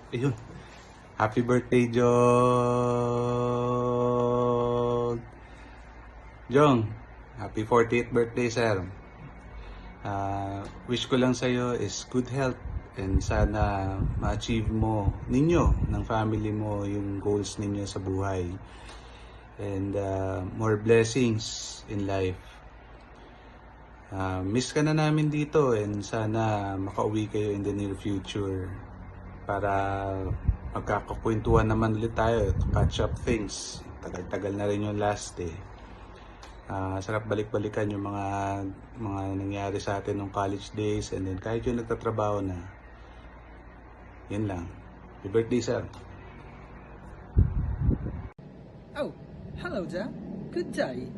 Ayun. Happy birthday, Jong! Jong, happy 40th birthday, sir. Wish ko lang sa'yo is good health and sana ma-achieve mo ninyo, ng family mo, yung goals ninyo sa buhay. And more blessings in life. Miss ka na namin dito and sana makauwi kayo in the near future para magkakakwentuhan naman ulit tayo to catch up things. Tagal-tagal na rin yung last eh. Sarap balik-balikan yung mga nangyari sa atin nung college days and then kahit yung nagtatrabaho na. Yan lang. Happy birthday, sir. Oh, hello there. Good day.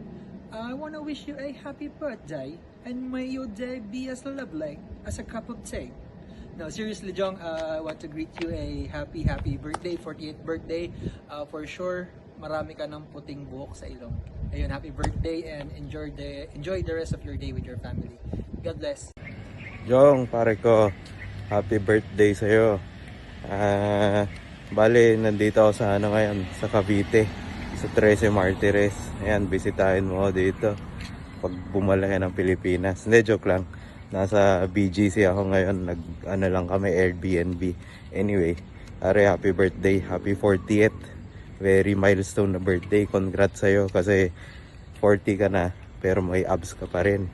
I want to wish you a happy birthday and may your day be as lovely as a cup of tea. No, seriously, Jong, I want to greet you a happy birthday, 40th birthday. For sure, marami ka ng puting buhok sa ilong. Ayun, happy birthday and enjoy the rest of your day with your family. God bless. Jong, pare ko, happy birthday sa'yo. Bale, nandito ako sa ngayon, sa Cavite, sa 13 Martires. Ayan, bisitahin mo ako dito pag bumalaki ng Pilipinas. Hindi, joke lang. Nasa BGC ako ngayon, lang kami, Airbnb. Anyway, pare, happy birthday, happy 40th. Very milestone na birthday. Congrats sa'yo kasi 40 ka na, pero may abs ka pa rin.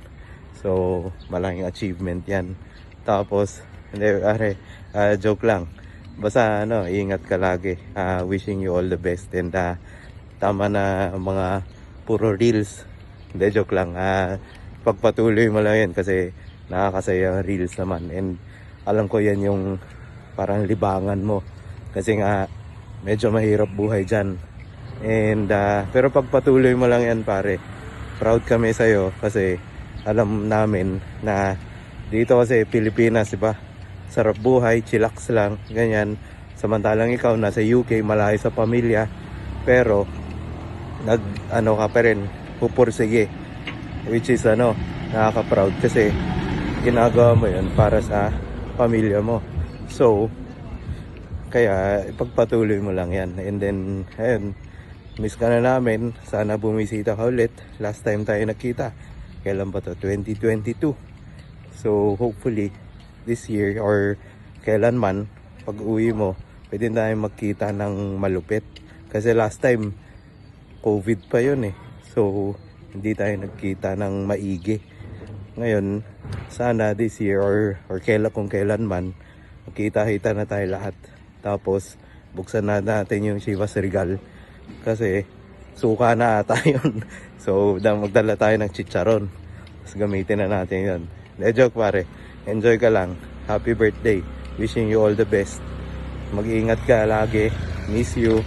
So, malaking achievement yan. Tapos, hindi, joke lang. Basta, ingat ka lagi. Wishing you all the best. And, tama na mga puro reels. Hindi, joke lang. Pagpatuloy mo lang yan kasi nakakasaya reels naman. And, alam ko yan yung parang libangan mo. Kasi nga, medyo mahirap buhay dyan. And, pero pagpatuloy mo lang yan, pare. Proud kami sa'yo kasi alam namin na dito kasi Pilipinas, diba? Sarap buhay, chillax lang, ganyan. Samantalang ikaw nasa UK, malayo sa pamilya, pero ka pa rin, pupursige. Which is nakaka-proud kasi ginagawa mo yun para sa pamilya mo. So, kaya ipagpatuloy mo lang yan. And then, ayun, miss ka na namin. Sana bumisita ka ulit. Last time tayo nakita, kailan ba to? 2022. So hopefully this year or kailan man pag uwi mo, pwede tayong magkita ng malupit. Kasi last time COVID pa yun eh. So hindi tayo nagkita ng maigi. Ngayon, sana this year or kung kailan man, magkita-kita na tayo lahat. Tapos buksan na natin yung Chivas Regal. Kasi suka na ata yun. So magdala tayo ng chicharon. Tapos gamitin na natin yun. Joke pare. Enjoy ka lang. Happy birthday. Wishing you all the best. Mag-iingat ka lagi. Miss you.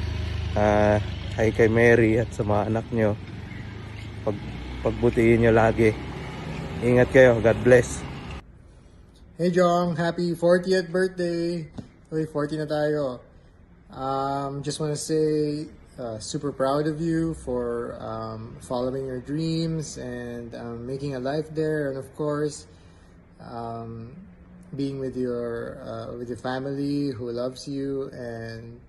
Hi kay Mary at sa mga anak nyo. Pagbutihin nyo lagi. Ingat kayo. God bless. Hey Jong, happy 40th birthday! Uy, 40 na tayo. Just want to say, super proud of you for following your dreams and making a life there, and of course, being with your family who loves you. And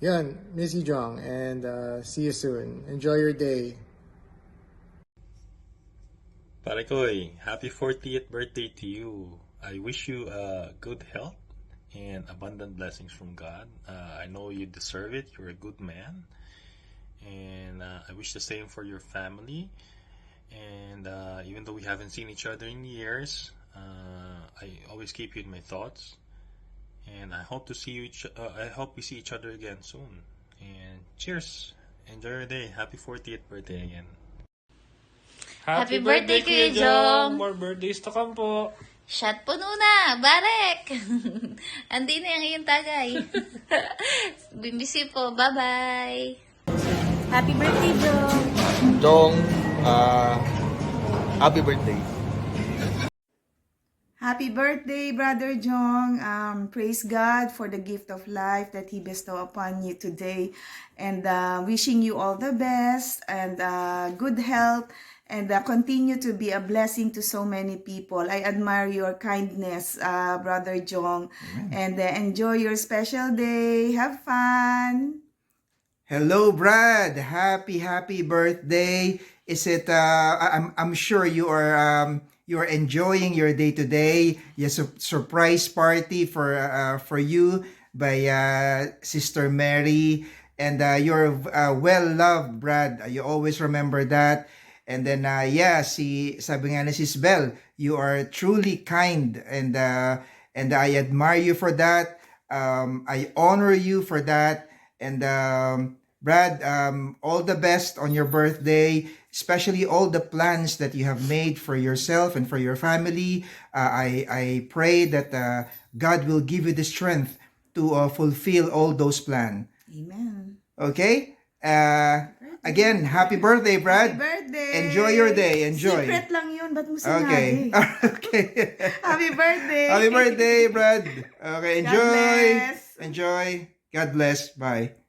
yun, miss you, Jong, and see you soon. Enjoy your day. Pare koy, happy 40th birthday to you. I wish you good health and abundant blessings from God. I know you deserve it. You're a good man. And I wish the same for your family. And even though we haven't seen each other in years, I always keep you in my thoughts. And I hope to see you. I hope we see each other again soon. And cheers. Enjoy your day. Happy 40th birthday again. Happy birthday, Kuya Jong! More birthdays to come po! Shot puno na! Barek! Andi na yung iyong tagay. Bimbisi po. Bye-bye! Happy birthday, Jong! Jong, happy birthday. Happy birthday, Brother Jong. Praise God for the gift of life that He bestowed upon you today. And wishing you all the best and good health and continue to be a blessing to so many people. I admire your kindness, Brother Jong, and enjoy your special day. Have fun. Hello, Brad. Happy birthday. Is it I'm sure you are enjoying your day today. Yes, a surprise party for you by Sister Mary, and you're well loved, Brad. You always remember that. And then sabi nga ni Sis Bell, you are truly kind, and I admire you for that. I honor you for that. And Brad, all the best on your birthday, especially all the plans that you have made for yourself and for your family. I pray that God will give you the strength to fulfill all those plans. Amen. Okay? Again, happy birthday, Brad. Happy birthday. Enjoy your day. Enjoy. Secret lang yun. Ba't mo Okay. sinabi? Okay. Happy birthday. Happy birthday, Brad. Okay, enjoy. bless. Enjoy. God bless. Bye.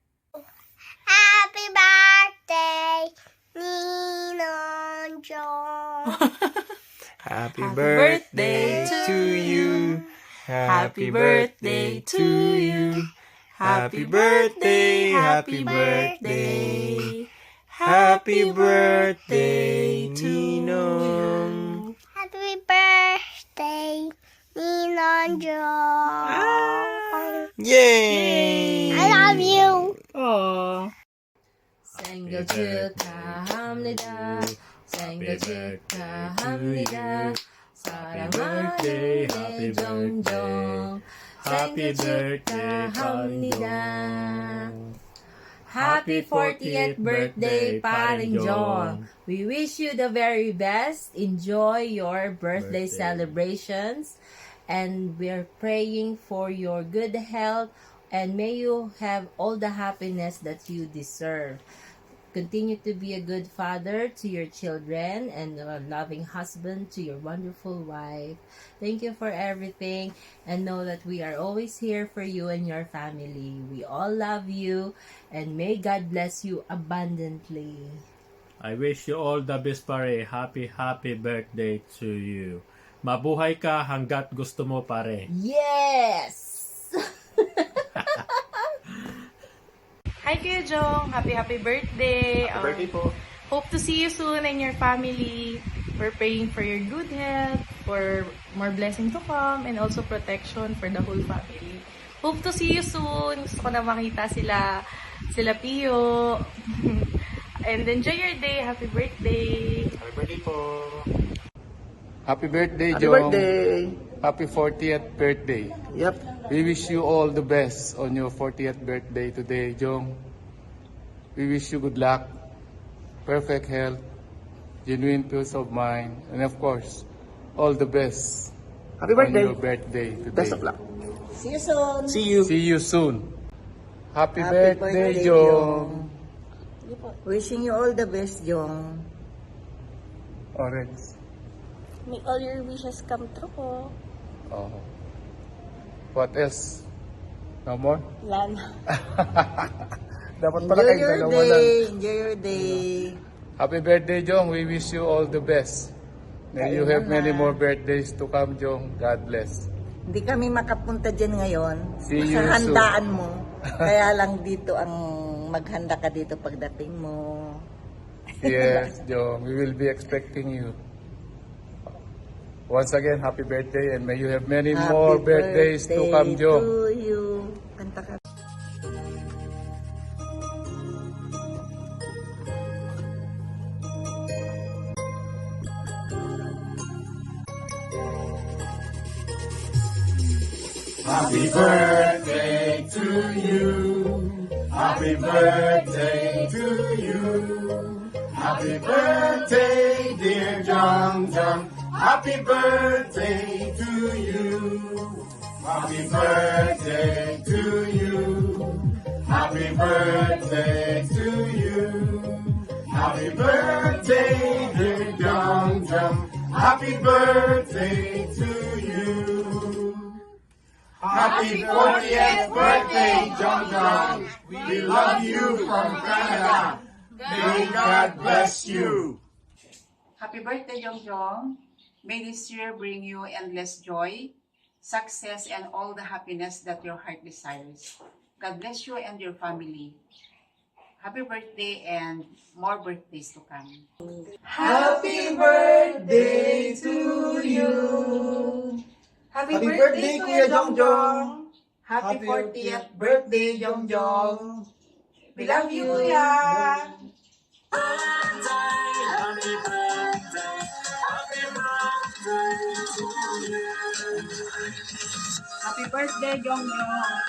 Happy birthday, Ninong John. Happy birthday to you. Happy birthday to you. Happy birthday, happy birthday. Happy birthday, Ninong. Happy birthday, Ninong John. Yay! I love you. 생일 축하합니다. 생일 축하합니다. 사랑하는 내 정정. 생일 축하합니다. Happy 40th birthday, Paring Jong. We wish you the very best. Enjoy your birthday celebrations. And we're praying for your good health. And may you have all the happiness that you deserve. Continue to be a good father to your children and a loving husband to your wonderful wife. Thank you for everything, and know that we are always here for you and your family. We all love you, and may God bless you abundantly. I wish you all the best, pare. Happy birthday to you. Mabuhay ka hanggat gusto mo, pare. Yes! Hi Kuya Jong! Happy birthday! Happy birthday po. Hope to see you soon and your family. We're praying for your good health, for more blessing to come, and also protection for the whole family. Hope to see you soon. Gusto ko na makita sila Pio. And enjoy your day. Happy birthday! Happy birthday po. Happy birthday, Happy Jong. birthday. Happy 40th birthday. Yep. We wish you all the best on your 40th birthday today, Jong. We wish you good luck, perfect health, genuine peace of mind, and of course, all the best Happy birthday. on your birthday today. Best of luck. See you soon! See you soon. Happy Happy birthday, birthday, Jong. Wishing you all the best, Jong. Orange. May all your wishes come true po. Oh. What else? No more? Wala na. Dapat pala kayo dalawa lang. Enjoy your day! Happy birthday, Jong. We wish you all the best. May you have many more birthdays to come, Jong. God bless. Hindi kami makapunta dyan ngayon. See you sa soon. handaan mo. Kaya lang dito ang maghanda ka dito pagdating mo. Yes, Jong. We will be expecting you. Once again, happy birthday, and may you have many more birthdays to come, Jong. To you. Kanta ka. Happy birthday to you. Happy birthday to you. Happy birthday, dear John John. Happy birthday to you. Happy birthday to you. Happy birthday to you. Happy birthday, dear John John. Happy birthday to you. Happy 40th birthday, John John. We love you from Canada. May God bless you. Happy birthday, Jongjong. May this year bring you endless joy, success, and all the happiness that your heart desires. God bless you and your family. Happy birthday and more birthdays to come. Happy birthday to you. Happy birthday, Kuya Jongjong. Happy 40th birthday, Jongjong. We love you, Kuya. Happy birthday, Jongjong.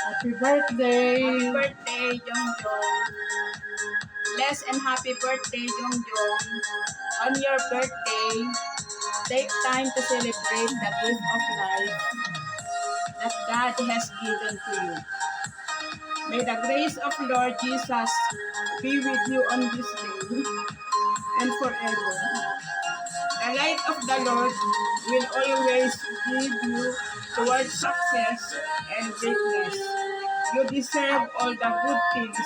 Happy birthday. Happy birthday, Jongjong. Bless and happy birthday, Jongjong. On your birthday, take time to celebrate the gift of life that God has given to you. May the grace of Lord Jesus be with you on this day and forever. The light of the Lord will always lead you towards success and greatness. You deserve all the good things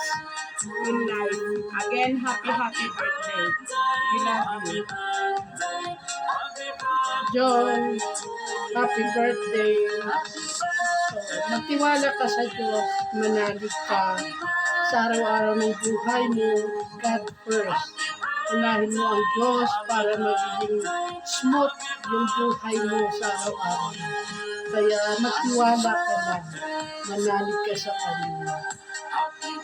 in life. Again, happy birthday. We love you. John, happy birthday. Magtiwala ka sa Diyos, manalig ka sa araw-araw ng buhay mo, God first. Unahin mo ang Diyos para magiging smooth yung buhay mo sa araw-araw. Kaya magtiwala ka lang, manalig ka sa Kanya.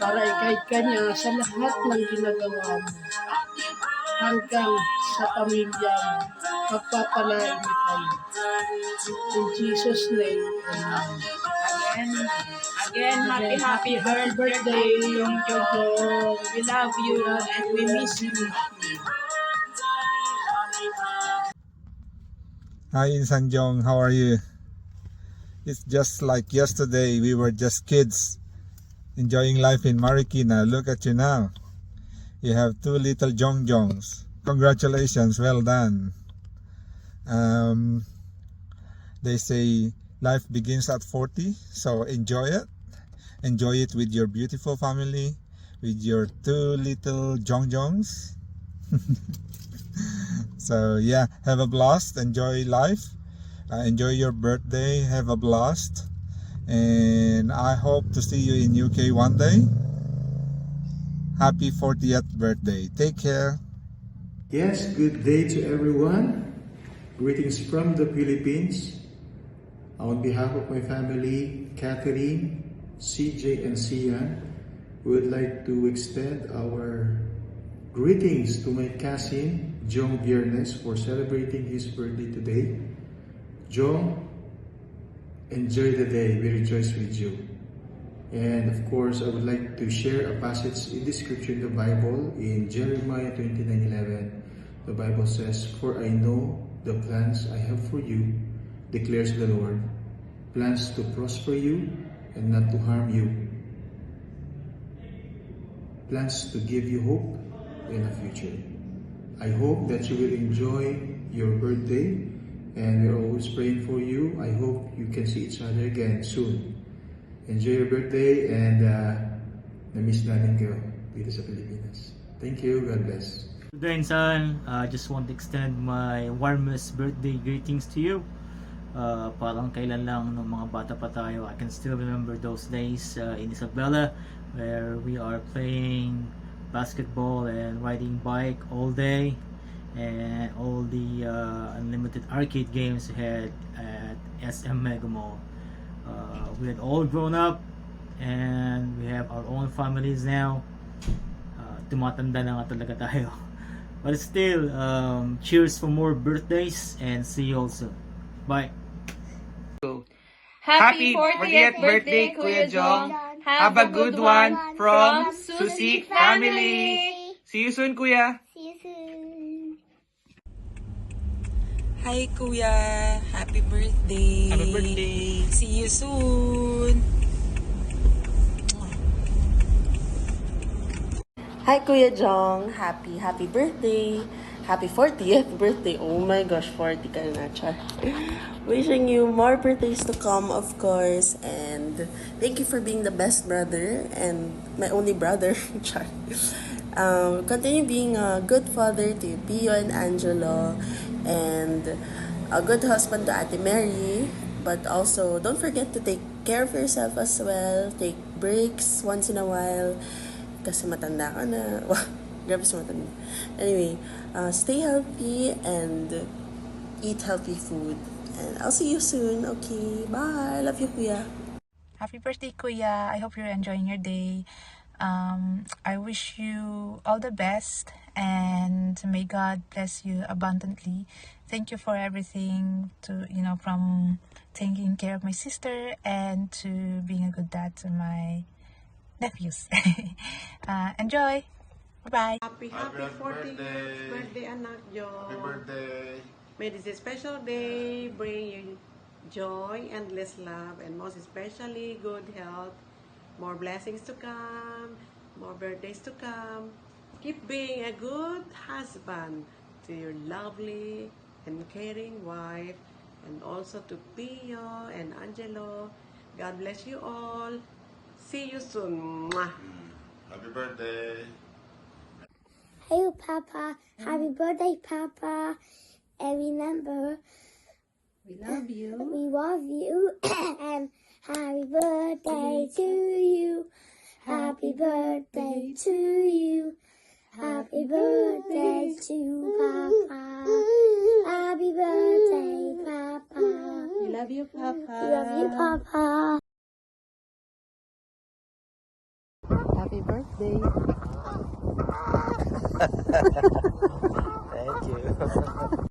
Para i-guide ka niya sa lahat ng ginagawa mo. Hanggang sa pamilya mo, magpapalain niya kayo. In Jesus' name, Amen. Again, happy birthday, Jongjong. We love you and we miss you. Hi Insan Jong, how are you? It's just like yesterday, we were just kids enjoying life in Marikina. Look at you now. You have two little Jongjongs. Congratulations, well done. They say life begins at 40, so enjoy it. Enjoy it with your beautiful family, with your two little Jongjongs. So yeah, have a blast, enjoy life, enjoy your birthday, have a blast, and I hope to see you in UK one day. Happy 40th birthday. Take care. Yes, good day to everyone. Greetings from the Philippines. On behalf of my family, Catherine, CJ, and Sian, we would like to extend our greetings to my cousin, Jong Viernes, for celebrating his birthday today. Jong, enjoy the day. We rejoice with you. And of course, I would like to share a passage in the scripture in the Bible in Jeremiah 29:11. The Bible says, "For I know the plans I have for you, declares the Lord, plans to prosper you and not to harm you, plans to give you hope in the future." I hope that you will enjoy your birthday, and we're always praying for you. I hope you can see each other again soon. Enjoy your birthday, and na-miss natin kayo dito sa Pilipinas. Thank you. God bless. Good day, Insan. I just want to extend my warmest birthday greetings to you. Parang kailan lang nung mga bata pa tayo, I can still remember those days in Isabela where we are playing basketball and riding bike all day, and all the unlimited arcade games we had at SM Mega Mall. We had all grown up and we have our own families now. Tumatanda na nga talaga tayo. But still, cheers for more birthdays and see you all soon. Bye. Happy 40th birthday, Kuya Jong. Have a good one from Susi family. See you soon, Kuya. See you soon. Hi Kuya, happy birthday. Happy birthday. See you soon. Hi Kuya Jong, happy birthday. Happy 40th birthday. Oh my gosh, 40 ka na, Char. Wishing you more birthdays to come, of course. And thank you for being the best brother and my only brother, Char. Continue being a good father to Pio and Angelo, and a good husband to Ate Mary. But also, don't forget to take care of yourself as well. Take breaks once in a while. Kasi matanda ka na. Grabe sa matanda. Anyway, stay healthy and eat healthy food. And I'll see you soon. Okay, bye. Love you, Kuya. Happy birthday, Kuya. I hope you're enjoying your day. I wish you all the best and may God bless you abundantly. Thank you for everything, from taking care of my sister and to being a good dad to my nephews. Enjoy. Bye-bye. Happy 40th birthday, anak Jo. Happy birthday. May this special day bring you joy, endless love, and most especially good health. More blessings to come, more birthdays to come. Keep being a good husband to your lovely and caring wife, and also to Pio and Angelo. God bless you all. See you soon. Mwah. Happy birthday. Hey, Papa. Happy birthday, Papa. And remember, We love you. we love you. And happy birthday to you. Happy birthday to you. Happy birthday to Papa. Happy birthday, Papa. We love you, Papa. We love you, Papa. Happy birthday. Thank you.